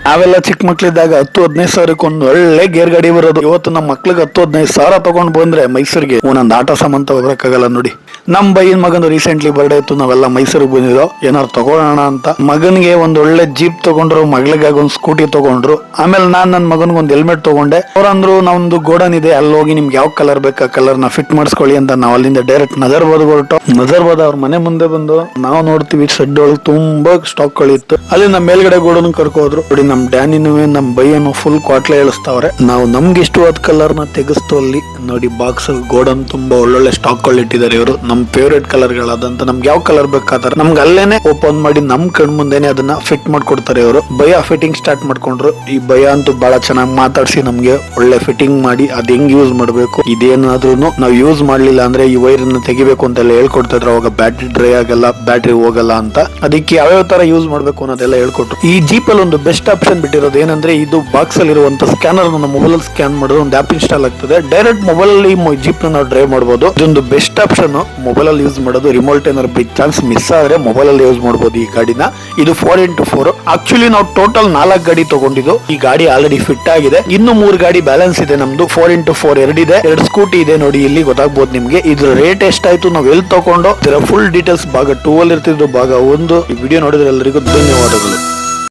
ನಾವೆಲ್ಲ ಚಿಕ್ಕ ಮಕ್ಳಿದ್ದಾಗ 10-15 ಸಾವಿರಕ್ಕೆ ಒಂದು ಒಳ್ಳೆ ಗೇರ್ ಗಾಡಿ ಬರೋದು. ಇವತ್ತು ನಮ್ಮ ಮಕ್ಳಿಗೆ 10-15 ಸಾವಿರ ತಗೊಂಡ್ ಬಂದ್ರೆ ಮೈಸೂರಿಗೆ ಒಂದೊಂದು ಆಟ ಸಾಮಾನ್ ತಗೋಬೇಕಾಗಲ್ಲ ನೋಡಿ. ನಮ್ ಬೈಯನ್ ಮಗನ ರೀಸೆಂಟ್ಲಿ ಬರ್ಡೇ ಇತ್ತು, ನಾವೆಲ್ಲ ಮೈಸೂರಿಗೆ ಬಂದಿರೋ ಏನಾರು ತಗೊಳ್ಳೋಣ ಅಂತ. ಮಗನಿಗೆ ಒಂದ್ ಒಳ್ಳೆ ಜೀಪ್ ತಗೊಂಡ್ರು, ಮಗಳಿಗಾಗಿ ಒಂದ್ ಸ್ಕೂಟಿ ತಗೊಂಡ್ರು. ಆಮೇಲೆ ನನ್ನ ಮಗನ್ಗೆ ಒಂದ್ ಹೆಲ್ಮೆಟ್ ತಗೊಂಡೆ. ಅವ್ರಂದ್ರು ನಮ್ದು ಗೋಡನ್ ಇದೆ, ಅಲ್ಲಿ ಹೋಗಿ ನಿಮ್ಗೆ ಯಾವ ಕಲರ್ ಬೇಕು ಆ ಕಲರ್ ನ ಫಿಟ್ ಮಾಡಿಸ್ಕೊಳ್ಳಿ ಅಂತ. ನಾವು ಅಲ್ಲಿಂದ ಡೈರೆಕ್ಟ್ ನಜರ್ಬಾದ್ ಹೊರಟು. ನಜರ್ಬಾದ್ ಅವ್ರ ಮನೆ ಮುಂದೆ ಬಂದು ನಾವು ನೋಡ್ತೀವಿ ಶೆಡ್ ಒಳಗೆ ತುಂಬಾ ಸ್ಟಾಕ್ ಗಳಿತ್ತು. ಅಲ್ಲಿ ನಮ್ಮ ಮೇಲ್ಗಡೆ ಗೋಡನ್ ಕರ್ಕೋದ್ರು. ನೋಡಿ ನಮ್ ಡ್ಯಾನಿನೂ ನಮ್ ಬೈಯನು ಫುಲ್ ಕ್ವಾಟ್ಲೆ ಇಳಿಸ್ತಾವ್ರೆ. ನಾವು ನಮ್ಗೆ ಇಷ್ಟವಾದ ಕಲರ್ ನ ತೆಗೆಸ್ತು ಅಲ್ಲಿ ನೋಡಿ. ಬಾಕ್ಸ್ ಗೋಡನ್ ತುಂಬಾ ಒಳ್ಳೊಳ್ಳೆ ಸ್ಟಾಕ್ ಗಳು ಇಟ್ಟಿದ್ದಾರೆ ಇವರು. ನಮ್ ಫೇವ್ರೇಟ್ ಕಲರ್ ಗಳಾದಂತ ನಮ್ಗೆ ಯಾವ ಕಲರ್ ಬೇಕಾದ್ರೆ ನಮ್ಗೆ ಅಲ್ಲೇನೆ ಓಪನ್ ಮಾಡಿ ನಮ್ ಕಣ್ ಮುಂದೆನೆ ಅದನ್ನ ಫಿಟ್ ಮಾಡ್ಕೊಡ್ತಾರೆ ಇವರು. ಭಯ ಫಿಟ್ಟಿಂಗ್ ಸ್ಟಾರ್ಟ್ ಮಾಡ್ಕೊಂಡ್ರು. ಈ ಭಯ ಅಂತೂ ಬಹಳ ಚೆನ್ನಾಗಿ ಮಾತಾಡ್ಸಿ ನಮ್ಗೆ ಒಳ್ಳೆ ಫಿಟ್ಟಿಂಗ್ ಮಾಡಿ ಅದ್ ಹೆಂಗ್ ಯೂಸ್ ಮಾಡ್ಬೇಕು, ಇದೇನಾದ್ರೂ ನಾವು ಯೂಸ್ ಮಾಡ್ಲಿಲ್ಲ ಅಂದ್ರೆ ಈ ವೈರ್ ಅನ್ನ ತೆಗಿಬೇಕು ಅಂತೆಲ್ಲ ಹೇಳ್ಕೊಡ್ತಾ ಇದ್ರು. ಅವಾಗ ಬ್ಯಾಟ್ರಿ ಡ್ರೈ ಆಗಲ್ಲ, ಬ್ಯಾಟ್ರಿ ಹೋಗಲ್ಲ ಅಂತ. ಅದಕ್ಕೆ ಯಾವ್ಯಾವ ತರ ಯೂಸ್ ಮಾಡ್ಬೇಕು ಅನ್ನೋದೆಲ್ಲ ಹೇಳ್ಕೊಟ್ರು. ಈ ಜೀಪ್ ಅಲ್ಲಿ ಒಂದು ಬೆಸ್ಟ್ ಆಪ್ಷನ್ ಬಿಟ್ಟಿರೋದು ಏನಂದ್ರೆ, ಇದು ಬಾಕ್ಸ್ ಅಲ್ಲಿ ಇರುವಂತ ಸ್ಕ್ಯಾನರ್ ಮೊಬೈಲ್ ಅಲ್ಲಿ ಸ್ಕ್ಯಾನ್ ಮಾಡಿದ್ರೆ ಒಂದು ಆಪ್ ಇನ್ಸ್ಟಾಲ್ ಆಗ್ತದೆ. ಡೈರೆಕ್ಟ್ ಮೊಬೈಲ್ ಅಲ್ಲಿ ಜೀಪ್ ನ ನಾವು ಡ್ರೈವ್ ಮಾಡಬಹುದು. ಇದೊಂದು ಬೆಸ್ಟ್ ಆಪ್ಷನ್ ಮೊಬೈಲ್ ಅಲ್ಲಿ ಯೂಸ್ ಮಾಡೋದು. ರಿಮೋಟ್ ಏನಾದ್ರು ಬೈ ಚಾನ್ಸ್ ಮಿಸ್ ಆದ್ರೆ ಮೊಬೈಲ್ ಅಲ್ಲಿ ಯೂಸ್ ಮಾಡಬಹುದು ಈ ಗಾಡಿನ. ಇದು 4x4. ಆಕ್ಚುಲಿ ನಾವು ಟೋಟಲ್ 4 ಗಾಡಿ ತಗೊಂಡಿದ್ದು. ಈ ಗಾಡಿ ಆಲ್ರೆಡಿ ಫಿಟ್ ಆಗಿದೆ. ಇನ್ನು 3 ಗಾಡಿ ಬ್ಯಾಲೆನ್ಸ್ ಇದೆ ನಮ್ದು. 4x4 ಎರಡಿದೆ, 2 ಸ್ಕೂಟಿ ಇದೆ ನೋಡಿ. ಇಲ್ಲಿ ಗೊತ್ತಾಗ್ಬೋದು ನಿಮ್ಗೆ ಇದ್ರ ರೇಟ್ ಎಷ್ಟಾಯ್ತು, ನಾವು ಎಲ್ಲಿ ತಗೊಂಡು ಇದರ ಫುಲ್ ಡೀಟೇಲ್ಸ್ ಭಾಗ 2 ಅಲ್ಲಿ ಇರ್ತಿದ್ದು ಭಾಗ 1 ಈ ವಿಡಿಯೋ ನೋಡಿದ್ರೆ ಎಲ್ಲರಿಗೂ ಧನ್ಯವಾದಗಳು.